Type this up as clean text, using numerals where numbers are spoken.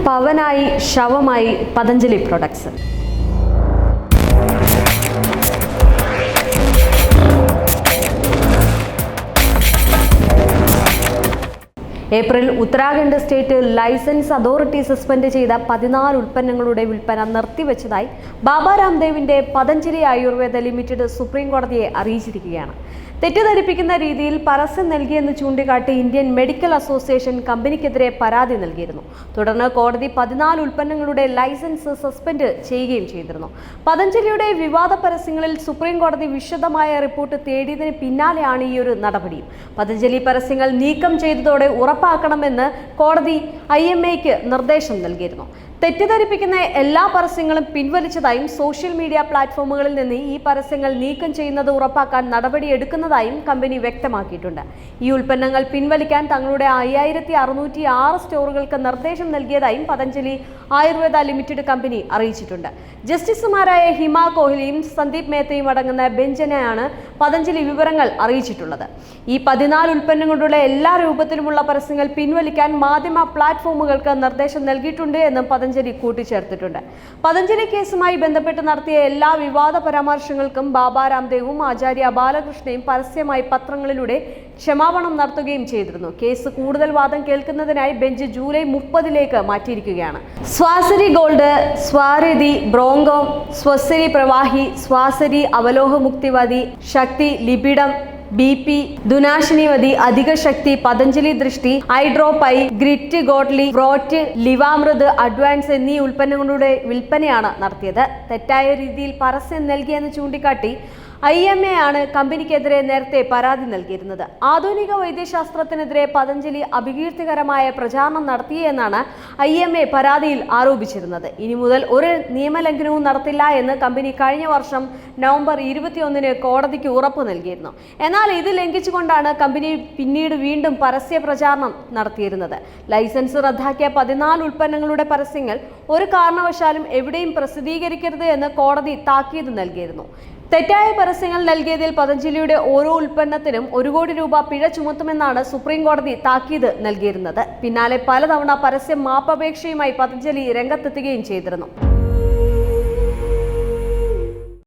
പവനായി ശവമായി Patanjali products. April Uttarakhand state licence authority suspend ചെയ്ത 14 ഉൽപ്പന്നങ്ങളുടെ വിൽപ്പന നിർത്തിവെച്ചതായി ബാബ രാംദേവിന്റെ പതഞ്ജലി ആയുർവേദ ലിമിറ്റഡ് സുപ്രീം കോടതിയെ അറിയിച്ചിരിക്കുകയാണ്. തെറ്റിദ്ധരിപ്പിക്കുന്ന രീതിയിൽ പരസ്യം നൽകിയെന്ന് ചൂണ്ടിക്കാട്ടി ഇന്ത്യൻ മെഡിക്കൽ അസോസിയേഷൻ കമ്പനിക്കെതിരെ പരാതി നൽകിയിരുന്നു. തുടർന്ന് കോടതി 14 ഉൽപ്പന്നങ്ങളുടെ ലൈസൻസ് സസ്പെൻഡ് ചെയ്യുകയും ചെയ്തിരുന്നു. പതഞ്ജലിയുടെ വിവാദ പരസ്യങ്ങളിൽ സുപ്രീം കോടതി വിശദമായ റിപ്പോർട്ട് തേടിയതിന് പിന്നാലെയാണ് ഈ ഒരു നടപടി. പതഞ്ജലി പരസ്യങ്ങൾ നീക്കം ചെയ്തതോടെ ഉറപ്പാക്കണമെന്ന് കോടതി IMAയ്ക്ക് നിർദ്ദേശം നൽകിയിരുന്നു. തെറ്റിദ്ധരിപ്പിക്കുന്ന എല്ലാ പരസ്യങ്ങളും പിൻവലിച്ചതായും സോഷ്യൽ മീഡിയ പ്ലാറ്റ്ഫോമുകളിൽ നിന്ന് ഈ പരസ്യങ്ങൾ നീക്കം ചെയ്യുന്നത് ഉറപ്പാക്കാൻ നടപടിയെടുക്കുന്നതായും കമ്പനി വ്യക്തമാക്കിയിട്ടുണ്ട്. ഈ ഉൽപ്പന്നങ്ങൾ പിൻവലിക്കാൻ തങ്ങളുടെ 5606 സ്റ്റോറുകൾക്ക് നിർദ്ദേശം നൽകിയതായും പതഞ്ജലി ആയുർവേദ ലിമിറ്റഡ് കമ്പനി അറിയിച്ചിട്ടുണ്ട്. ജസ്റ്റിസുമാരായ ഹിമ കോഹ്ലിയും സന്ദീപ് മേത്തയും അടങ്ങുന്ന ബെഞ്ചിനെയാണ് പതഞ്ജലി വിവരങ്ങൾ അറിയിച്ചിട്ടുള്ളത്. ഈ 14 ഉൽപ്പന്നങ്ങളുടെ എല്ലാ രൂപത്തിലുമുള്ള പരസ്യങ്ങൾ പിൻവലിക്കാൻ മാധ്യമ പ്ലാറ്റ്ഫോമുകൾക്ക് നിർദ്ദേശം നൽകിയിട്ടുണ്ട് എന്നും പതഞ്ജലി കൂട്ടിച്ചേർത്തിട്ടുണ്ട്. പതഞ്ജലി കേസുമായി ബന്ധപ്പെട്ട് നടത്തിയ എല്ലാ വിവാദ പരാമർശങ്ങൾക്കും ബാബ രാംദേവും ആചാര്യ ബാലകൃഷ്ണയും പരസ്യമായി പത്രങ്ങളിലൂടെ ക്ഷമാപണം നടത്തുകയും ചെയ്തിരുന്നു. കേസ് കൂടുതൽ വാദം കേൾക്കുന്നതിനായി ബെഞ്ച് ജൂലൈ 30 മാറ്റിയിരിക്കുകയാണ്. സ്വാസരി ഗോൾഡ്, സ്വാരതി, ബ്രോങ്കോ, സ്വസരി പ്രവാഹി, സ്വാസരി അവലോഹമുക്തിവാദി, ശക്തി, ലിപിഡം, BP, ദുനാശിനിവതി, അധിക ശക്തി, പതഞ്ജലി ദൃഷ്ടി, ഐഡ്രോപ്പൈ, ഗ്രിറ്റ് ഗോട്ട്ലി, ഫ്രോറ്റ്, ലിവാമൃത് അഡ്വാൻസ് എന്നീ ഉൽപ്പന്നങ്ങളുടെ വിൽപ്പനയാണ് നടത്തിയത്. തെറ്റായ രീതിയിൽ പരസ്യം നൽകിയെന്ന് ചൂണ്ടിക്കാട്ടി IMA ആണ് കമ്പനിക്കെതിരെ നേരത്തെ പരാതി നൽകിയിരുന്നത്. ആധുനിക വൈദ്യശാസ്ത്രത്തിനെതിരെ പതഞ്ജലി അപകീർത്തികരമായ പ്രചാരണം നടത്തിയെന്നാണ് IMA പരാതിയിൽ ആരോപിച്ചിരുന്നത്. ഇനി മുതൽ ഒരു നിയമലംഘനവും നടത്തില്ല എന്ന് കമ്പനി കഴിഞ്ഞ വർഷം നവംബർ 21 കോടതിക്ക് ഉറപ്പ് നൽകിയിരുന്നു. എന്നാൽ ഇത് ലംഘിച്ചുകൊണ്ടാണ് കമ്പനി പിന്നീട് വീണ്ടും പരസ്യ പ്രചാരണം നടത്തിയിരുന്നത്. ലൈസൻസ് റദ്ദാക്കിയ 14 ഉൽപ്പന്നങ്ങളുടെ പരസ്യങ്ങൾ ഒരു കാരണവശാലും എവിടെയും പ്രസിദ്ധീകരിക്കരുത് എന്ന് കോടതി താക്കീത് നൽകിയിരുന്നു. തെറ്റായ പരസ്യങ്ങൾ നൽകിയതിൽ പതഞ്ജലിയുടെ ഓരോ ഉൽപ്പന്നത്തിനും 1 കോടി രൂപ പിഴ ചുമത്തുമെന്നാണ് സുപ്രീം കോടതി താക്കീത് നൽകിയിരുന്നത്. പിന്നാലെ പലതവണ പരസ്യ മാപ്പപേക്ഷയുമായി പതഞ്ജലി രംഗത്തെത്തുകയും ചെയ്തിരുന്നു.